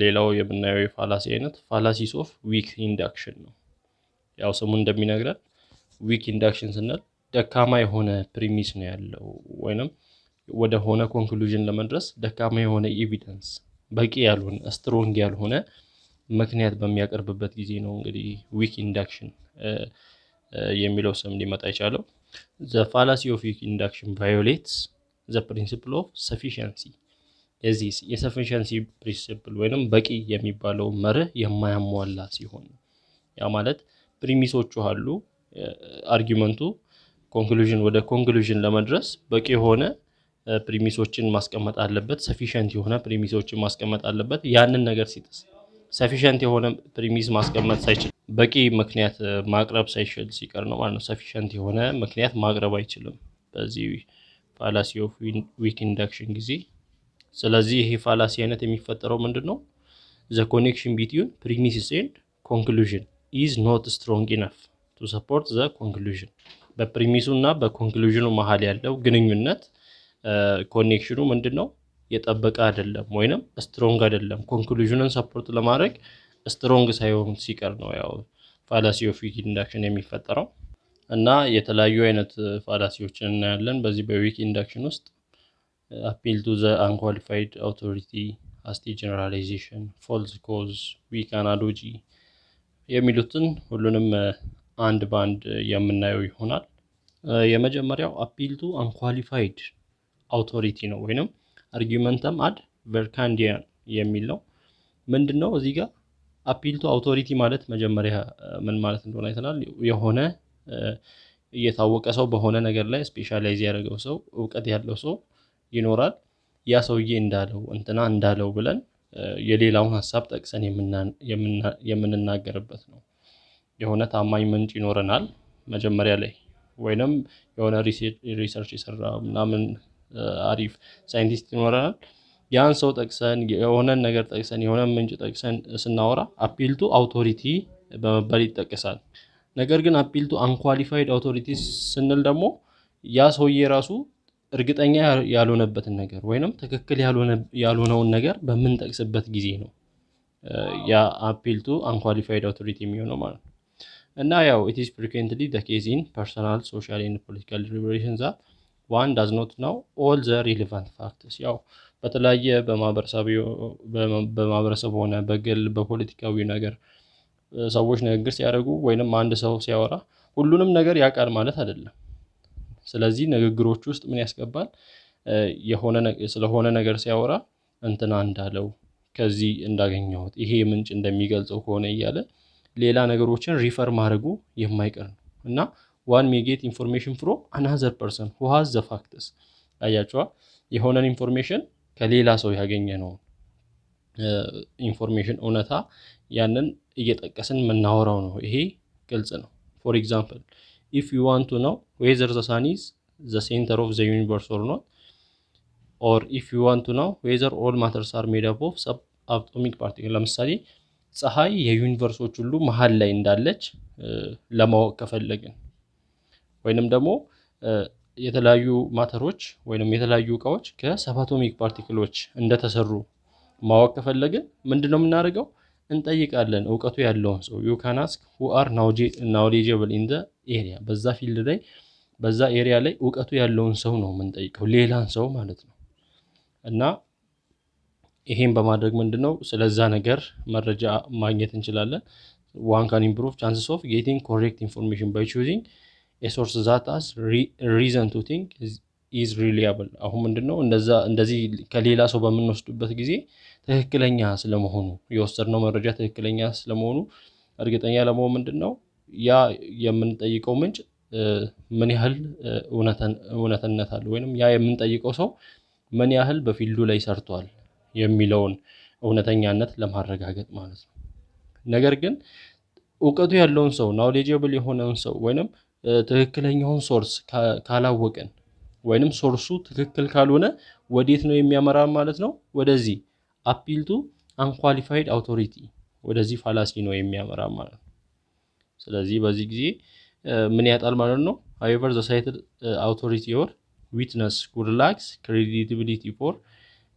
ሌላው የምናየው የፋላሲ አይነት ፋላሲስ ኦፍ ዊክ ኢንዳክሽን ነው። ያው ስሙ እንደሚነግረን ዊክ ኢንዳክሽን ስንል ደካማ የሆነ ፕሪሚስ ነው ያለው ወይንም ወደ ሆነ ኮንክሉዥን ለመድረስ ደካማ የሆነ ኤቪደንስ በቂ ያልሆነ ስትሮንግ ያልሆነ ምክንያት በሚያቀርብበት ጊዜ ነው እንግዲህ ዊክ ኢንዳክሽን የሚለው ስም ሊመጣ የቻለው። the fallacy of weak induction violates the principle of sufficiency የዚህ የሰፊሸንሲ ፕሪንሲፕል ወይንም በቂ የሚባለው መርህ የማያሟላ ሲሆን ያ ማለት ፕሪሚሶቹ አሉ አርጊመንቱ ኮንክሉዥን ወደ ኮንክሉዥን ለመድረስ በቂ የሆነ ፕሪሚሶችን ማስቀመጥ አለበት ሰፊሸንት የሆነ ፕሪሚሶችን ማስቀመጥ አለበት ያንን ነገር ሲጥስ ሰፊሸንት የሆነ ፕሪሚስ ማስቀመጥ ሳይችል በቂ ምክንያት ማቅረብ ሳይችል ሲቀር ነው ማለት ነው ሰፊሸንት የሆነ ምክንያት ማቅረብ አይችልም በዚህ ፋላሲ ኦፍ ዊክ ኢንዳክሽን ጊዜ። ስለዚህ ይሄ ፋላሲ አይነት የሚፈጠረው ምንድነው the connection between premises and conclusion is not strong enough to support the conclusion በፕሪሚሱና በኮንክሉዥኑ መሃል ያለው ግንኙነት ኮኔክሽኑ ምንድነው የጠበቀ አይደለም ወይንም ስትሮንግ አይደለም ኮንክሉዥኑን ሰፖርት ለማድረግ ስትሮንግ ሳይሆን ሲቀር ነው ያው ፋላሲ ኦፍ ዊክ ኢንዳክሽን የሚፈጠረው። እና የተለያዩ አይነት ፋላሲዎችን እናያለን በዚህ በዊክ ኢንዳክሽን ውስጥ appeal to the unqualified authority as the generalization false cause weak analogy የሚሉትን ሁሉንም አንድ ባንድ የምናየው ይሆናል። የመጀመሪያው appeal to unqualified authority ነው ወይንም argumentum ad vercandium የሚል ነው። ምንድነው እዚህ ጋር appeal to authority ማለት መጀመሪያ ምን ማለት እንደሆነ አይተናል። የሆነ የታወቀ ሰው በሆነ ነገር ላይ ስፔሻላይዝ ያደረገው ሰው ዕውቀት ያለው ሰው ይኖራል ያ ሰውዬ እንዳለው እንትና እንዳለው ብለን የሌላውን ሐሳብ ጠቅሰን የምንናገርበት ነው። የሆነ ታማኝ ምንጭ ይኖረናል መጀመሪያ ላይ ወይንም የሆነ ሪሰርች የሰራ ምናምን አሪፍ ሳይንቲስት ይኖረናል ያን ሰው ጠቅሰን የሆነ ነገር ጠቅሰን የሆነ ምንጭ ጠቅሰን ስናወራ appeal to authority በመባል ይጠቀሳል። ነገር ግን appeal to unqualified authority ስንል ደግሞ ያ ሰውዬ ራሱ እርግጠኛ ያልሆነበትን ነገር ወይንም ትክክል ያልሆነውን ነገር በመንጠቅስበት ጊዜ ነው ያ appeal to unqualified authority የሚሆነው ማለት ነው። እና ያው it is frequently the case in personal social and political deliberations that one does not know all the relevant facts ያው በተለያየ በማህበረሰብ ሆነ በግል በፖለቲካዊ ነገር ሰዎች ንግግር ሲያደርጉ ወይንም አንድ ሰው ሲያወራ ሁሉንም ነገር ያውቃል ማለት አይደለም። ስለዚህ ንግግሮች ውስጥ ምን ያስገባል ስለሆነ ነገር ሲያወራ እንትና እንዳለው ከዚህ እንዳገኘሁት ይሄ ምንጭ እንደሚገልጸው ሆነ እያለ ሌላ ነገሮችን ሪፈር ማድረጉ የማይቀር ነው። እና one may get information from another person who has the facts አያችዋ የሆነን ኢንፎርሜሽን ከሌላ ሰው ያገኘነው ኢንፎርሜሽን እውነታ ያንን እየጠቀስን መናወራው ነው ይሄ ግልጽ ነው። for example if you want to know whether the sun is the center of the universe or not or if you want to know whether all matters are made up of subatomic particles ለምሳሌ ፀሐይ የዩኒቨርሶች ሁሉ መሃል ላይ እንዳለች ለማወቅ ከፈለግን ወይንም ደግሞ የተለያዩ ማተሮች ወይንም የተለያዩ ዕቃዎች ከሰባቶሚክ ፓርቲክሎች እንደተሰሩ ማወቅ ከፈለግን ምንድነው የምናደርገው እንጠይቃለን ዕውቀቱ ያለውን ሰው you can ask who are knowledgeable in the area በዛ ፊልድ ላይ በዛ ኤሪያ ላይ ዕውቀቱ ያለውን ሰው ነው የምንጠይቀው ሌላን ሰው ማለት ነው። እና ይሄን በማድረግ ምንድነው ስለዛ ነገር መረጃ ማግኘት እንችላለን። one can improve chances of getting correct information by choosing a source that has reason to think is reliable አሁን ምንድነው እንደዚህ ከሌላ ሰው በመንወስድበት ጊዜ ትክክለኛ ስለመሆኑ የወሰድነው መረጃ ትክክለኛ ስለመሆኑ እርግጠኛ ለመሆን ምንድነው ያ የምንጠይቀው ምንጭ ምን ያህል እውነተነት አለው ወይንም ያ የምንጠይቀው ሰው ምን ያህል በፊልዱ ላይ ሰርቷል የሚለውን እውነተኛነት ለማረጋገጥ ማለት ነው። ነገር ግን ዕውቀቱ ያለውን ሰው knowledgeable የሆነውን ሰው ወይንም ትክክለኛውን ሶርስ ካላወቀን ወይንም ሶርሱ ትክክል ካልሆነ ወዴት ነው የሚያመራ ማለት ነው ወደዚህ appeal to unqualified authority ወደዚህ ፋላሲ ነው የሚያመራ ማለት ነው። ስለዚህ በዚህ ጊዜ ምን ያጣል ማለት ነው however the cited authority or witness could lack credibility for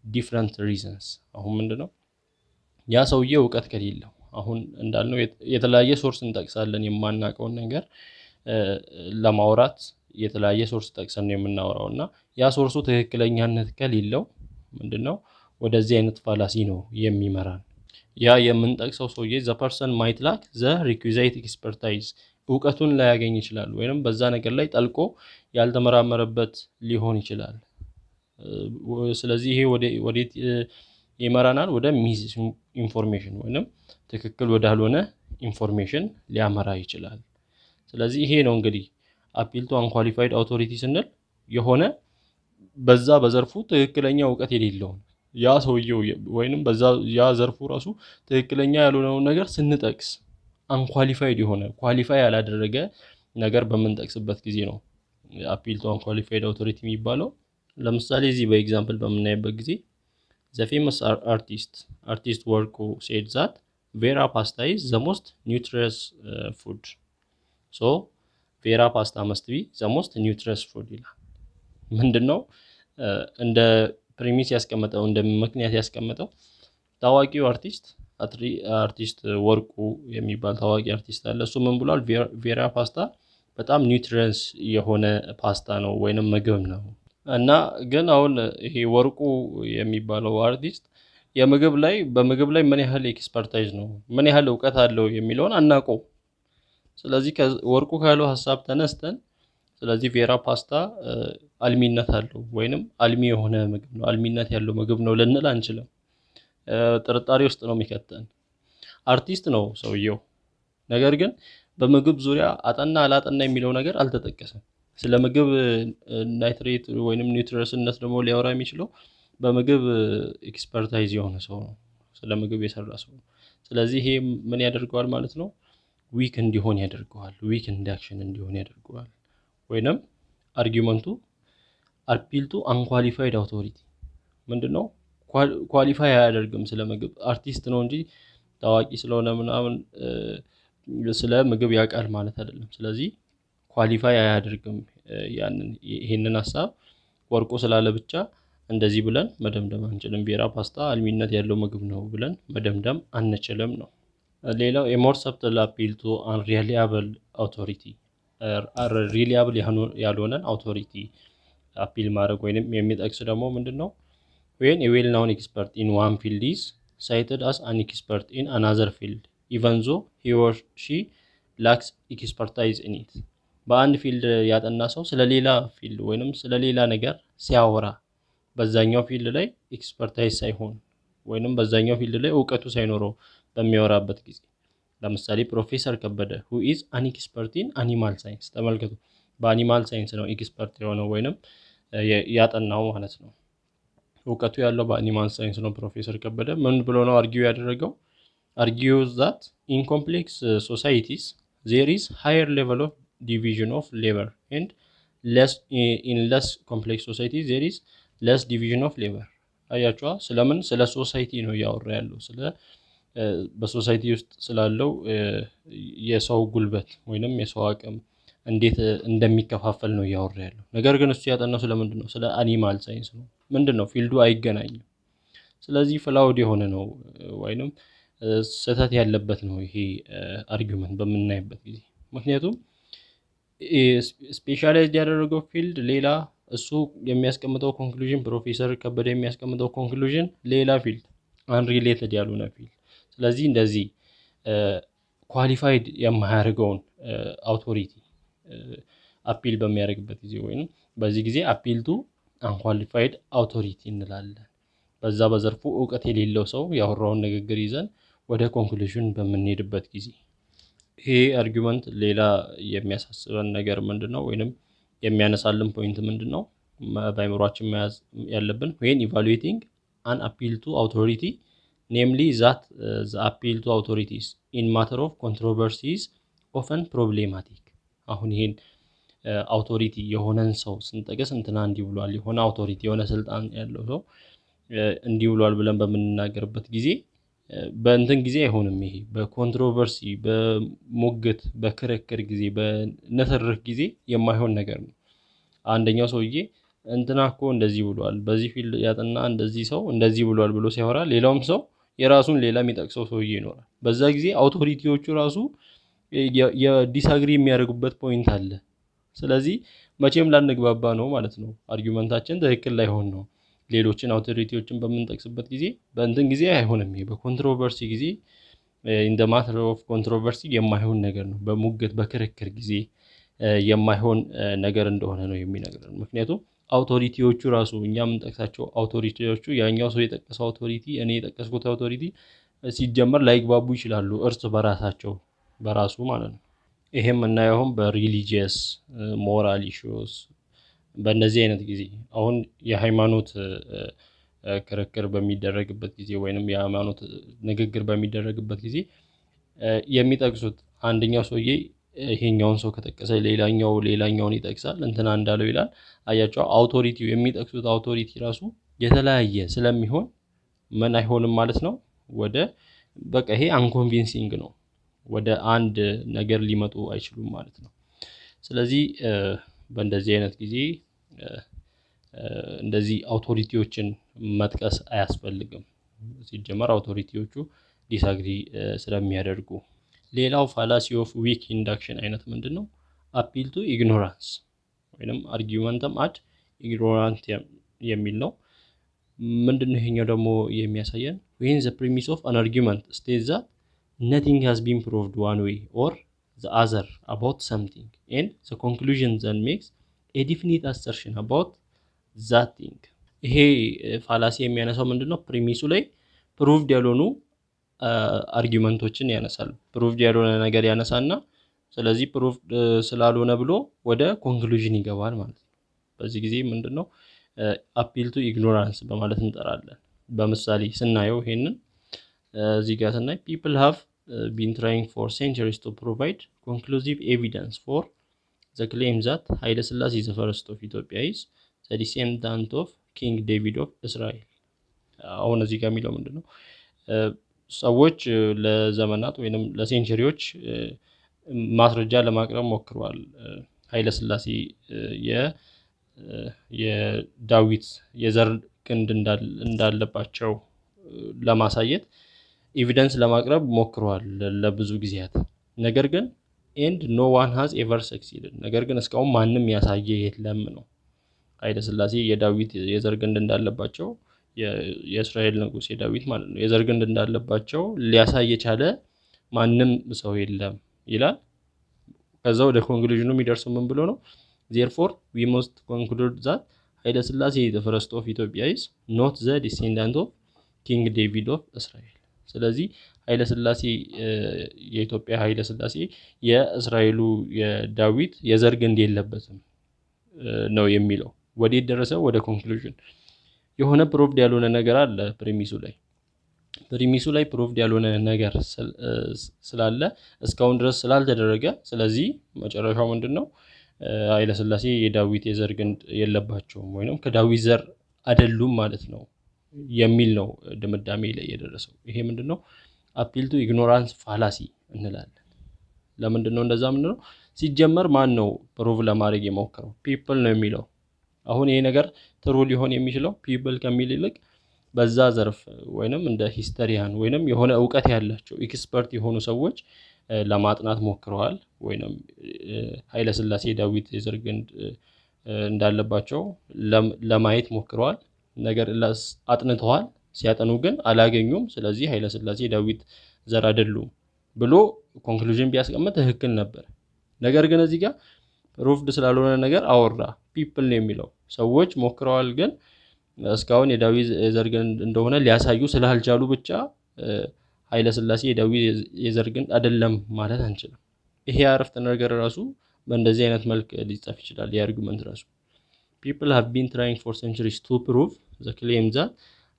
different reasons አሁን ምንድነው ያ ሰውዬ እውቀት ከሌለው አሁን እንዳልነው የተለያየ ሶርስ እንጠቅሳለን። የማናውቀውን ነገር ለማውራት የተለያየ ሶርስ ጠቅሰን ነው የምናወራው እና ያ ሶርሱ ትክክለኛነት ከሌለው ምንድነው ወደዚህ አይነት ፋላሲ ነው የሚመራን። ያ የምንጠቅሰው ሰውዬ ዘ ፐርሰን ማይት ላክ ዘ ሪኩዊዛይት ኤክስፐርታይዝ እውቀቱን ላያገኝ ይችላል፣ ወይንም በዛ ነገር ላይ ጠልቆ ያልተመራመረበት ሊሆን ይችላል። ስለዚህ ይሄ ወዴት ይመራናል? ወደ ሚስ ኢንፎርሜሽን ወይንም ትክክል ወዳልሆነ ኢንፎርሜሽን ሊያመራ ይችላል። ስለዚህ ይሄ ነው እንግዲህ አፒል ቱ አንኳሊፋይድ አውቶሪቲ ስንል የሆነ በዛ በዘርፉ ትክክለኛ እውቀት የሌለውን ያ ሰውየው ወይንም በዛ ያ ዘርፉ ራሱ ትክክለኛ ያልሆነውን ነገር ስንጠቅስ አንኳሊፋይድ የሆነ ኳሊፋይ ያላደረገ ነገር በምንጠቅስበት ጊዜ ነው አፒል ቱ አንኳሊፋይድ አውቶሪቲ የሚባለው። ለምሳሌ እዚህ በኤግዛምፕል በምናይበት ጊዜ the famous artist Warko said that Vera pasta is the most nutritious food. So Vera pasta must be the most nutritious food ይላል። ምንድነው እንደ ፕሪሚስ ያስቀመጠው እንደ ምክንያት ያስቀመጠው ታዋቂው አርቲስት ወርቁ የሚባል ታዋቂ አርቲስት አለ። እሱ ምን ብሏል? ቬራ ፓስታ በጣም ኒውትሪየንስ የሆነ ፓስታ ነው ወይንም ምግብ ነው። እና ግን አሁን ይሄ ወርቁ የሚባለው አርቲስት በምግብ ላይ ምን ያህል ኤክስፐርታይዝ ነው ምን ያህል እውቀት አለው የሚለውን አናውቀው። ስለዚህ ወርቁ ካለው ሐሳብ ተነስተን ስለዚህ ቬራ ፓስታ አልሚነት አለው ወይንም አልሚ የሆነ ምግብ ነው አልሚነት ያለው ምግብ ነው ልንል አንችልም። ጥርጣሬ ውስጥ ነው የሚከተን። አርቲስት ነው ሰውየው፣ ነገር ግን በምግብ ዙሪያ አጠና አላጠና የሚለው ነገር አልተጠቀሰም። ስለ ምግብ ናይትሬት ወይንም ኒውትሪሽንነት ደግሞ ሊያወራ የሚችለው በምግብ ኤክስፐርታይዝ የሆነ ሰው ነው፣ ስለ ምግብ የሰራ ሰው ነው። ስለዚህ ይሄ ምን ያደርገዋል ማለት ነው? ዊክ እንዲሆን ያደርገዋል፣ ዊክ ኢንዳክሽን እንዲሆን ያደርገዋል። ወይንም አርጊውመንቱ አፒል ቱ አንኳሊፋይድ አውቶሪቲ ምንድነው? ኳሊፋይ አያደርግም ስለ ምግብ። አርቲስት ነው እንጂ ታዋቂ ስለሆነ ምናምን ስለ ምግብ ያውቃል ማለት አይደለም። ስለዚህ ኳሊፋይ አያደርግም ይሄንን ሐሳብ ወርቁ ስላለ ብቻ እንደዚህ ብለን መደምደም አንችልም። ቬራ ፓስታ አልሚነት ያለው ምግብ ነው ብለን መደምደም አንችልም ነው። ሌላው ኤሞር ሰብተል አፒል ቱ አንሪሊያብል አውቶሪቲ ሪሊያብል ያልሆነን አውቶሪቲ አፒል ማድረግ ወይንም የሚጠቅስ ደግሞ ምንድነው? when a well-known expert in one field is cited as an expert in another field even though he or she lacks expertise in it በአንድ ፊልድ ያጠና ሰው ስለሌላ ፊልድ ወይንም ስለሌላ ነገር ሲያወራ በዛኛው ፊልድ ላይ ኤክስፐርታይዝ ሳይሆን ወይንም በዛኛው ፊልድ ላይ ዕውቀቱ ሳይኖረው በሚያወራበት ጊዜ ለምሳሌ ፕሮፌሰር ከበደ who is an expert in animal science ተመልከቱ፣ በአኒማል ሳይንስ ነው ኤክስፐርት የሆነው ወይንም ያጠናው ማለት ነው። ዕውቀቱ ያለው በአኒማል ሳይንስ ነው። ፕሮፌሰር ከበደ ምን ብሎ ነው አርጊው ያደረገው? argues that in complex societies there is higher level of division of labor and less complex societies there is less division of labor። አያችኋ? ስለምን ስለ ሶሳይቲ ነው ያወራ ያለው፣ ስለ በሶሳይቲ ውስጥ ስላለው የሰው ጉልበት ወይንም የሰው አቅም እንዴት እንደሚከፋፈል ነው ያወራ ያለው። ነገር ግን እሱ ያጠናው ስለምንድን ነው? ስለ አኒማል ሳይንስ ነው። ምንድነው? ፊልዱ አይገናኝም። ስለዚህ ፍላውድ የሆነ ነው ወይንም ስህተት ያለበት ነው ይሄ አርጊውመንት በምናይበት ጊዜ። ምክንያቱም ስፔሻላይዝድ ያደረገው ፊልድ ሌላ፣ እሱ የሚያስቀምጠው ኮንክሉዥን ፕሮፌሰር ከበደ የሚያስቀምጠው ኮንክሉዥን ሌላ ፊልድ፣ አንሪሌትድ ያልሆነ ፊልድ። ስለዚህ እንደዚህ ኳሊፋይድ የማያደርገውን አውቶሪቲ አፒል በሚያደርግበት ጊዜ ወይንም በዚህ ጊዜ አፒል ቱ አንኳሊፋይድ አውቶሪቲ እንላለን። በዛ በዘርፉ ዕውቀት የሌለው ሰው ያወራውን ንግግር ይዘን ወደ ኮንክሉዥን በምንሄድበት ጊዜ ይሄ አርጊውመንት ሌላ የሚያሳስበን ነገር ምንድነው? ወይንም የሚያነሳልን ፖይንት ምንድነው? በአይምሯችን መያዝ ያለብን when evaluating an appeal to authority namely that the appeal to authorities in matter of controversy is often problematic። አሁን ይሄን አውቶሪቲ የሆነን ሰው ስንጠቅስ እንትና እንዲህ ብሏል፣ የሆነ አውቶሪቲ የሆነ ስልጣን ያለው ሰው እንዲህ ብሏል ብለን በምንናገርበት ጊዜ በእንትን ጊዜ አይሆንም። ይሄ በኮንትሮቨርሲ በሞግት በክርክር ጊዜ በነትርክ ጊዜ የማይሆን ነገር ነው። አንደኛው ሰውዬ እንትና እኮ እንደዚህ ብሏል፣ በዚህ ፊልድ ያጠና እንደዚህ ሰው እንደዚህ ብሏል ብሎ ሲያወራ ሌላውም ሰው የራሱን ሌላ የሚጠቅሰው ሰውዬ ይኖራል። በዛ ጊዜ አውቶሪቲዎቹ ራሱ የዲስአግሪ የሚያደርጉበት ፖይንት አለ። ስለዚህ መቼም ላንግባባ ነው ማለት ነው። አርጊመንታችን ትክክል ላይሆን ነው። ሌሎችን አውቶሪቲዎችን በምንጠቅስበት ጊዜ በእንትን ጊዜ አይሆንም። ይሄ በኮንትሮቨርሲ ጊዜ ኢንደ ማተር ኦፍ ኮንትሮቨርሲ የማይሆን ነገር ነው። በሙግት በክርክር ጊዜ የማይሆን ነገር እንደሆነ ነው የሚነግረን። ምክንያቱም አውቶሪቲዎቹ ራሱ እኛ የምንጠቅሳቸው አውቶሪቲዎቹ ያኛው ሰው የጠቀሰው አውቶሪቲ እኔ የጠቀስኩት አውቶሪቲ ሲጀመር ላይግባቡ ይችላሉ እርስ በራሳቸው በራሱ ማለት ነው። ይሄም እናየውም በሪሊጂየስ ሞራል ኢሹስ በእነዚህ አይነት ጊዜ አሁን የሃይማኖት ክርክር በሚደረግበት ጊዜ ወይንም የሃይማኖት ንግግር በሚደረግበት ጊዜ የሚጠቅሱት አንደኛው ሰውዬ ይሄኛውን ሰው ከጠቀሰ ሌላኛውን ይጠቅሳል እንትና እንዳለው ይላል። አያቸው አውቶሪቲው የሚጠቅሱት አውቶሪቲ ራሱ የተለያየ ስለሚሆን ምን አይሆንም ማለት ነው። ወደ በቃ ይሄ አንኮንቪንሲንግ ነው። ወደ አንድ ነገር ሊመጡ አይችሉም ማለት ነው። ስለዚህ በእንደዚህ አይነት ጊዜ እንደዚህ አውቶሪቲዎችን መጥቀስ አያስፈልግም። ሲጀመር አውቶሪቲዎቹ ዲስአግሪ ስለሚያደርጉ። ሌላው ፋላሲ ኦፍ ዊክ ኢንዳክሽን አይነት ምንድነው? አፒል ቱ ኢግኖራንስ ወይንም አርጊመንተም አድ ኢግኖራንቲየም የሚል ነው። ምንድነው ይሄኛው ደግሞ የሚያሳየን? when the premise of an argument states that nothing has been proved one way or the other about something and the conclusion then makes a definite assertion about that thing። ይሄ ፋላሲ የሚያነሳው ምንድነው? ፕሪሚሱ ላይ ፕሩቭድ ያልሆኑ አርጊመንቶችን ያነሳል። ፕሩቭድ ያልሆነ ነገር ያነሳና ስለዚህ ፕሩቭድ ስላልሆነ ብሎ ወደ ኮንክሉዥን ይገባል ማለት ነው። በዚህ ጊዜ ምንድነው አፒል ቱ ኢግኖራንስ በማለት እንጠራለን። በምሳሌ ስናየው ይሄንን እዚህ ጋር ስናይ people have been trying for centuries to provide conclusive evidence for the claim that ኃይለ ሥላሴ the first of Ethiopia is the descendant of King David of Israel። አሁን እዚህ ጋር የሚለው ምንድነው? ሰዎች ለዘመናት ወይንም ለሴንቸሪዎች ማስረጃ ለማቅረብ ሞክረዋል። ኃይለ ሥላሴ የዳዊት የዘር ግንድ እንዳለባቸው ለማሳየት ኤቪደንስ ለማቅረብ ሞክረዋል ለብዙ ጊዜያት። ነገር ግን and no one has ever succeeded ነገር ግን እስካሁን ማንም ያሳየ የለም ነው። ኃይለ ሥላሴ የዳዊት የዘር ግንድ እንዳለባቸው የእስራኤል ንጉስ የዳዊት ማለት ነው የዘር ግንድ እንዳለባቸው ሊያሳይ የቻለ ማንም ሰው የለም ይላል። ከዛው ወደ ኮንክሉዥኑ የሚደርሰው ምን ብሎ ነው? therefore we must conclude that ኃይለ ሥላሴ the first of Ethiopia is not the descendant of King David of Israel። ስለዚህ ኃይለ ሥላሴ የኢትዮጵያ ኃይለ ሥላሴ የእስራኤሉ የዳዊት የዘር ግንድ የለበትም ነው የሚለው። ወዴት ደረሰ? ወደ ኮንክሉዥን። የሆነ ፕሩቭድ ያልሆነ ነገር አለ ፕሪሚሱ ላይ ፕሩቭድ ያልሆነ ነገር ስላለ እስካሁን ድረስ ስላልተደረገ ስለዚህ መጨረሻው ምንድነው? ኃይለ ሥላሴ የዳዊት የዘር ግንድ የለባቸውም ወይንም ከዳዊት ዘር አይደሉም ማለት ነው የሚል ነው ድምዳሜ ላይ የደረሰው። ይሄ ምንድነው? አፒል ቱ ኢግኖራንስ ፋላሲ እንላለን። ለምንድነው እንደዛ ምንድነው? ሲጀመር ማን ነው ፕሩቭ ለማድረግ የሞከረው? ፒፕል ነው የሚለው። አሁን ይሄ ነገር ትሩ ሊሆን የሚችለው ፒፕል ከሚል ይልቅ በዛ ዘርፍ ወይንም እንደ ሂስቶሪያን ወይንም የሆነ ዕውቀት ያላቸው ኤክስፐርት የሆኑ ሰዎች ለማጥናት ሞክረዋል ወይንም ኃይለ ሥላሴ ዳዊት የዘር ግንድ እንዳለባቸው ለማየት ሞክረዋል። ነገር አጥንተዋል። ሲያጠኑ ግን አላገኙም። ስለዚህ ኃይለ ሥላሴ ዳዊት ዘር አይደሉም ብሎ ኮንክሉዥን ቢያስቀምጥ ትክክል ነበር። ነገር ግን እዚህ ጋር ፕሩፍድ ስላልሆነ ነገር አወራ። ፒፕል ነው የሚለው። ሰዎች ሞክረዋል ግን እስካሁን የዳዊት የዘር ግንድ እንደሆነ ሊያሳዩ ስላልቻሉ ብቻ ኃይለ ሥላሴ የዳዊት የዘር ግንድ አይደለም ማለት አንችልም። ይሄ አረፍተ ነገር ራሱ በእንደዚህ አይነት መልክ ሊጻፍ ይችላል። የአርጉመንት ራሱ people have been trying for centuries to prove the claim that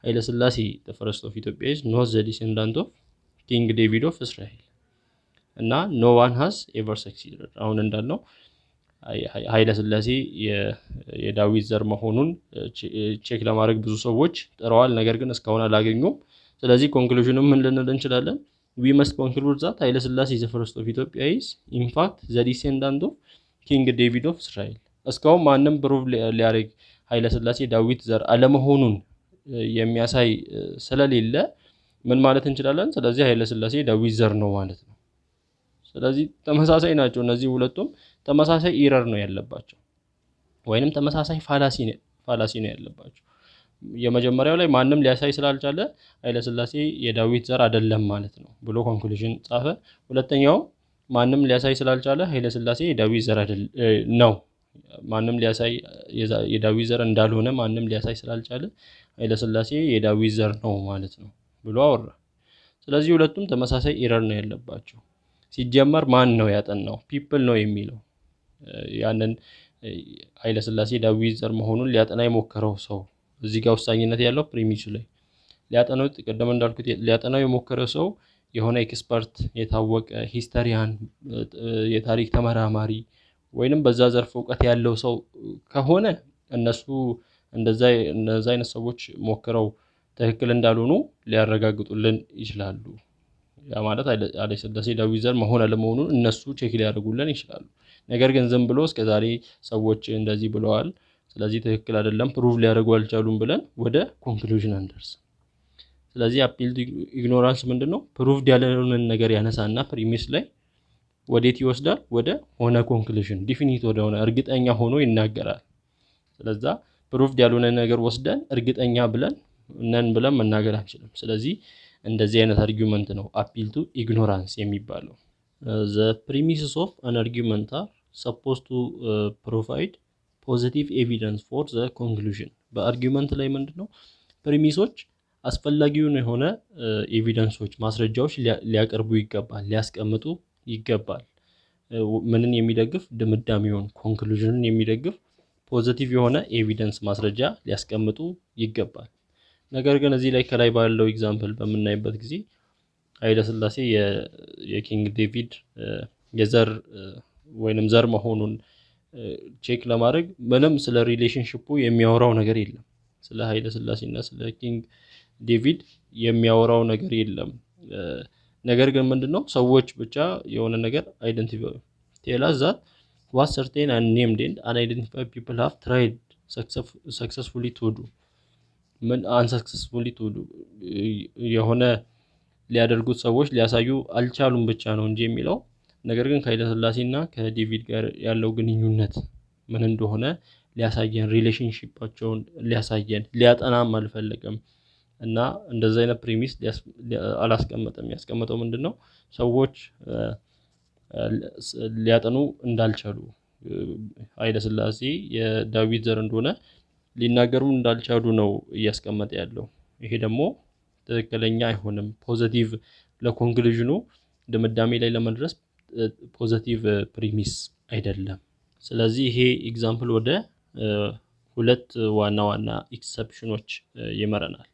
ኃይለ ሥላሴ the first of Ethiopia is not the descendant of King David of Israel እና no one has ever succeeded። አሁን እንዳልነው ኃይለ ሥላሴ የዳዊት ዘር መሆኑን ቼክ ለማድረግ ብዙ ሰዎች ጥረዋል። ነገር ግን እስካሁን አላገኙም። ስለዚህ ኮንክሉዥኑም ምን ልንል እንችላለን? we must conclude that ኃይለ ሥላሴ the first of Ethiopia is in fact the descendant of King David of Israel። እስካሁን ማንም ፕሩቭ ሊያደርግ ኃይለ ሥላሴ ዳዊት ዘር አለመሆኑን የሚያሳይ ስለሌለ ምን ማለት እንችላለን? ስለዚህ ኃይለ ሥላሴ ዳዊት ዘር ነው ማለት ነው። ስለዚህ ተመሳሳይ ናቸው እነዚህ ሁለቱም ተመሳሳይ ኢረር ነው ያለባቸው ወይንም ተመሳሳይ ፋላሲ ነው ያለባቸው። የመጀመሪያው ላይ ማንም ሊያሳይ ስላልቻለ ኃይለ ሥላሴ የዳዊት ዘር አይደለም ማለት ነው ብሎ ኮንክሉዥን ጻፈ። ሁለተኛው ማንም ሊያሳይ ስላልቻለ ኃይለ ሥላሴ የዳዊት ዘር ነው ማንም ሊያሳይ የዳዊት ዘር እንዳልሆነ ማንም ሊያሳይ ስላልቻለ ኃይለ ሥላሴ የዳዊት ዘር ነው ማለት ነው ብሎ አወራ። ስለዚህ ሁለቱም ተመሳሳይ ኢረር ነው ያለባቸው። ሲጀመር ማን ነው ያጠናው? ፒፕል ነው የሚለው ያንን ኃይለ ሥላሴ ዳዊት ዘር መሆኑን ሊያጠና የሞከረው ሰው እዚህ ጋር ወሳኝነት ያለው ፕሪሚሱ ላይ ሊያጠናው ቀደም እንዳልኩት ሊያጠናው የሞከረው ሰው የሆነ ኤክስፐርት የታወቀ ሂስቶሪያን የታሪክ ተመራማሪ ወይንም በዛ ዘርፍ እውቀት ያለው ሰው ከሆነ እነሱ እንደዛ አይነት ሰዎች ሞክረው ትክክል እንዳልሆኑ ሊያረጋግጡልን ይችላሉ። ያ ማለት ኃይለ ሥላሴ ዳዊት ዘር መሆን አለመሆኑን እነሱ ቼክ ሊያደርጉልን ይችላሉ። ነገር ግን ዝም ብሎ እስከዛሬ ሰዎች እንደዚህ ብለዋል ስለዚህ ትክክል አይደለም ፕሩቭ ሊያደርጉ አልቻሉም ብለን ወደ ኮንክሉዥን አንደርስ። ስለዚህ አፒል ቱ ኢግኖራንስ ምንድነው? ፕሩቭድ ያልሆነን ነገር ያነሳና ፕሪሚስ ላይ ወዴት ይወስዳል? ወደ ሆነ ኮንክሉዥን ዲፊኒት ወደሆነ እርግጠኛ ሆኖ ይናገራል። ስለዛ ፕሩቭድ ያልሆነ ነገር ወስደን እርግጠኛ ብለን መናገር አንችልም። ስለዚህ እንደዚህ አይነት አርጊውመንት ነው አፒል ቱ ኢግኖራንስ የሚባለው። the premises of an argument are supposed to provide positive evidence for the conclusion። በአርጊውመንት ላይ ምንድነው ፕሪሚሶች አስፈላጊውን የሆነ ኤቪደንሶች ማስረጃዎች ሊያቀርቡ ይገባል፣ ሊያስቀምጡ ይገባል። ምንን የሚደግፍ? ድምዳሜውን ኮንክሉዥንን የሚደግፍ ፖዚቲቭ የሆነ ኤቪደንስ ማስረጃ ሊያስቀምጡ ይገባል። ነገር ግን እዚህ ላይ ከላይ ባለው ኤግዛምፕል በምናይበት ጊዜ ኃይለ ሥላሴ የኪንግ ዴቪድ የዘር ወይንም ዘር መሆኑን ቼክ ለማድረግ ምንም ስለ ሪሌሽንሺፑ የሚያወራው ነገር የለም። ስለ ኃይለ ሥላሴና ስለ ኪንግ ዴቪድ የሚያወራው ነገር የለም። ነገር ግን ምንድነው ሰዎች ብቻ የሆነ ነገር አይደንቲፋይ ቴል አስ ዛት what certain unnamed and unidentified people have tried successfully to do ምን unsuccessfully to do የሆነ ሊያደርጉት ሰዎች ሊያሳዩ አልቻሉም ብቻ ነው እንጂ የሚለው ነገር ግን ከኃይለ ሥላሴና ከዴቪድ ጋር ያለው ግንኙነት ምን እንደሆነ ሊያሳየን ሪሌሽንሺፓቸውን ሊያሳየን ሊያጠናም አልፈለገም እና እንደዛ አይነት ፕሪሚስ አላስቀመጠም። ያስቀመጠው ምንድነው ሰዎች ሊያጠኑ እንዳልቻሉ ኃይለ ሥላሴ የዳዊት ዘር እንደሆነ ሊናገሩ እንዳልቻሉ ነው እያስቀመጠ ያለው። ይሄ ደግሞ ትክክለኛ አይሆንም። ፖዚቲቭ ለኮንክሉዥኑ ድምዳሜ ላይ ለመድረስ ፖዚቲቭ ፕሪሚስ አይደለም። ስለዚህ ይሄ ኤግዛምፕል ወደ ሁለት ዋና ኤክሰፕሽኖች ይመረናል።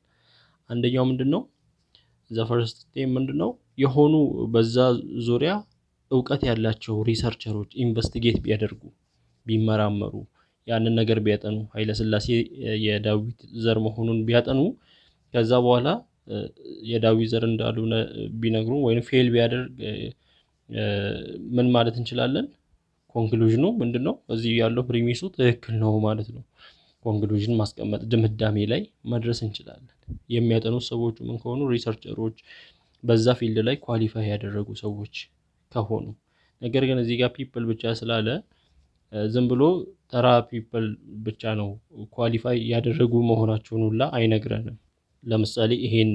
አንደኛው ምንድነው? ዘ ፈርስት ስቴፕ ምንድነው? የሆኑ በዛ ዙሪያ እውቀት ያላቸው ሪሰርቸሮች ኢንቨስቲጌት ቢያደርጉ ቢመራመሩ ያንን ነገር ቢያጠኑ ኃይለ ሥላሴ የዳዊት ዘር መሆኑን ቢያጠኑ ከዛ በኋላ የዳዊት ዘር እንዳልሆነ ቢነግሩ ወይንም ፌል ቢያደርግ ምን ማለት እንችላለን? ኮንክሉዥኑ ምንድነው? እዚህ ያለው ፕሪሚሱ ትክክል ነው ማለት ነው። ኮንክሉዥን ማስቀመጥ ድምዳሜ ላይ መድረስ እንችላለን። የሚያጠኑ ሰዎች ምን ከሆኑ ሪሰርቸሮች በዛ ፊልድ ላይ ኳሊፋይ ያደረጉ ሰዎች ከሆኑ። ነገር ግን እዚህ ጋር ፒፕል ብቻ ስላለ ዝም ብሎ ተራ ፒፕል ብቻ ነው ኳሊፋይ ያደረጉ መሆናቸውን ሁላ አይነግረንም። ለምሳሌ ይሄን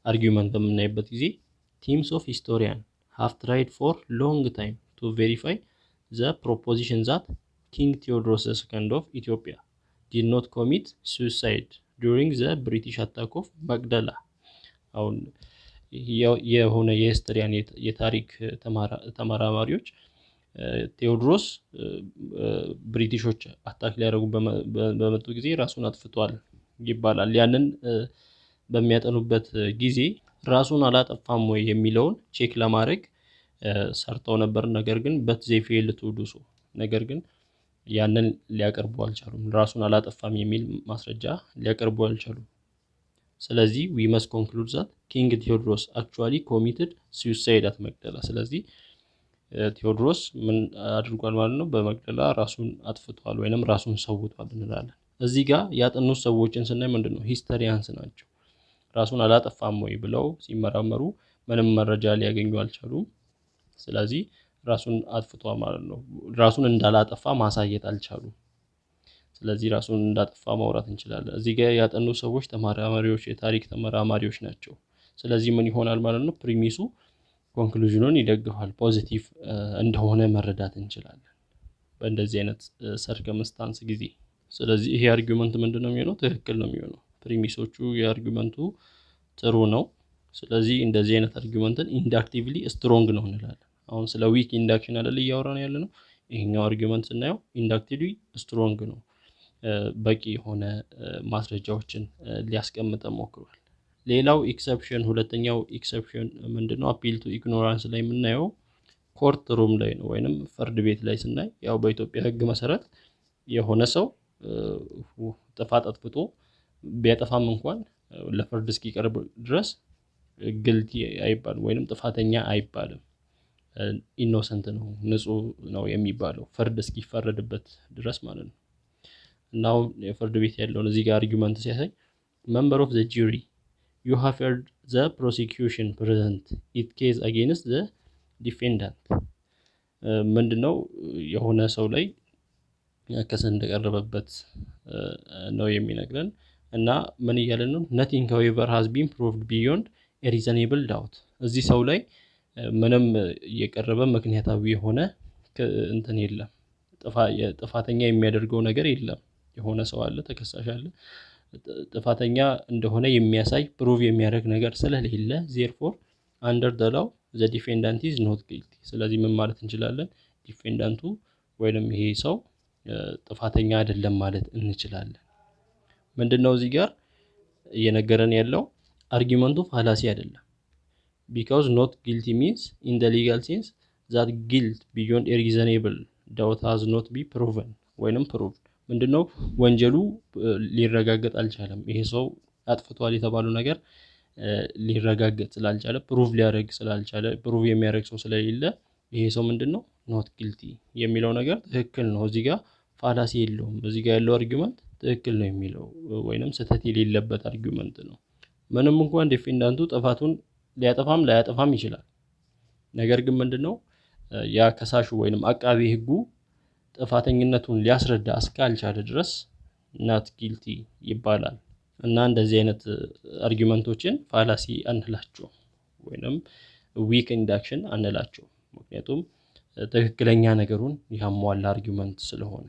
አርጊውመንት በምናይበት ጊዜ ቲምስ ኦፍ ሂስቶሪያን have tried for long time to verify the proposition that King Theodore II of Ethiopia did not commit suicide during the British attack of Magdala። አሁን የሆነ የሂስቶሪያን የታሪክ ተመራማሪዎች ቴዎድሮስ ብሪቲሾች አታክ ሊያደርጉ በመጡ ጊዜ ራሱን አጥፍቷል ይባላል። ያንን በሚያጠኑበት ጊዜ ራሱን አላጠፋም ወይ የሚለውን ቼክ ለማድረግ ሰርተው ነበር። ነገር ግን they failed to do so። ነገር ግን ያንን ሊያቀርቡ አልቻሉም። ራሱን አላጠፋም የሚል ማስረጃ ሊያቀርቡ አልቻሉም። ስለዚህ we must conclude that King Theodros actually committed suicide at Magdala። ስለዚህ ቴዎድሮስ ምን አድርጓል ማለት ነው? በመግደላ ራሱን አጥፍቷል ወይንም ራሱን ሰውቷል እንላለን። እዚህ ጋር ያጠኑ ሰዎችን ስናይ ምንድነው ሂስቶሪያንስ ናቸው። ራሱን አላጠፋም ወይ ብለው ሲመራመሩ ምንም መረጃ ሊያገኙ አልቻሉም። ስለዚህ ራሱን አጥፍቷል ማለት ነው። ራሱን እንዳላጠፋ ማሳየት አልቻሉም። ስለዚህ ራሱን እንዳጠፋ ማውራት እንችላለን። እዚህ ጋር ያጠኑ ሰዎች ተመራማሪዎች፣ የታሪክ ተመራማሪዎች ናቸው። ስለዚህ ምን ይሆናል ማለት ነው? ፕሪሚሱ ኮንክሉዥኑን ይደግፋል፣ ፖዚቲቭ እንደሆነ መረዳት እንችላለን በእንደዚህ አይነት ሰርከምስታንስ ጊዜ። ስለዚህ ይሄ አርጊውመንት ምንድነው የሚሆነው? ትክክል ነው የሚሆነው። ፕሪሚሶቹ የአርጊውመንቱ ጥሩ ነው። ስለዚህ እንደዚህ አይነት አርጊውመንትን ኢንዳክቲቭሊ ስትሮንግ ነው እንላለን። አሁን ስለ ዊክ ኢንዳክሽን አይደል እያወራን ያለ ነው። ይሄኛው አርጊውመንት ስናየው ኢንዳክቲቭሊ ስትሮንግ ነው፣ በቂ የሆነ ማስረጃዎችን ሊያስቀምጥ ሞክሯል። ሌላው ኤክሰፕሽን፣ ሁለተኛው ኤክሰፕሽን ምንድነው? አፒል ቱ ኢግኖራንስ ላይ የምናየው ኮርት ሩም ላይ ነው፣ ወይንም ፍርድ ቤት ላይ ስናይ ያው በኢትዮጵያ ሕግ መሰረት የሆነ ሰው ጥፋት አጥፍቶ ቢያጠፋም እንኳን ለፍርድ እስኪቀርብ ድረስ ግልቲ አይባልም፣ ወይንም ጥፋተኛ አይባልም። ኢኖሰንት ነው፣ ንጹህ ነው የሚባለው ፍርድ እስኪፈረድበት ድረስ ማለት ነው። እና አሁን የፍርድ ቤት ያለውን እዚህ ጋር አርጊውመንት ሲያሳይ member of the jury you have heard the prosecution present it case against the defendant ምንድነው የሆነ ሰው ላይ ክስ እንደቀረበበት ነው የሚነግረን። እና ምን እያለ ነው? nothing however has been proved beyond a reasonable doubt እዚህ ሰው ላይ ምንም የቀረበ ምክንያታዊ የሆነ እንትን የለም፣ ጥፋተኛ የሚያደርገው ነገር የለም። የሆነ ሰው አለ፣ ተከሳሽ አለ፣ ጥፋተኛ እንደሆነ የሚያሳይ ፕሩቭ የሚያደርግ ነገር ስለሌለ therefore under the law the defendant is not guilty። ስለዚህ ምን ማለት እንችላለን? ዲፌንዳንቱ ወይንም ይሄ ሰው ጥፋተኛ አይደለም ማለት እንችላለን። ምንድነው እዚህ ጋር እየነገረን ያለው? አርጊውመንቱ ፋላሲ አይደለም። because not guilty means in the legal sense that guilt beyond a reasonable doubt has not been proven ወይንም proved። ምንድነው? ወንጀሉ ሊረጋገጥ አልቻለም። ይሄ ሰው አጥፍቷል የተባለው ነገር ሊረጋገጥ ስላልቻለ፣ ፕሩቭ ሊያደርግ ስላልቻለ፣ ፕሩቭ የሚያደርግ ሰው ስለሌለ ይሄ ሰው ምንድነው ኖት ጊልቲ የሚለው ነገር ትክክል ነው። እዚህ ጋር ፋላሲ የለውም። እዚህ ጋር ያለው አርጊውመንት ትክክል ነው የሚለው ወይንም ስህተት የሌለበት አርጊውመንት ነው። ምንም እንኳን ዲፌንዳንቱ ጥፋቱን ሊያጠፋም ላያጠፋም ይችላል። ነገር ግን ምንድነው ያ ከሳሹ ወይንም አቃቢ ሕጉ ጥፋተኝነቱን ሊያስረዳ እስካልቻለ ድረስ ናት ጊልቲ ይባላል። እና እንደዚህ አይነት አርጊውመንቶችን ፋላሲ አንላቸው ወይንም ዊክ ኢንዳክሽን አንላቸው። ምክንያቱም ትክክለኛ ነገሩን ያሟላ አርጊውመንት ስለሆነ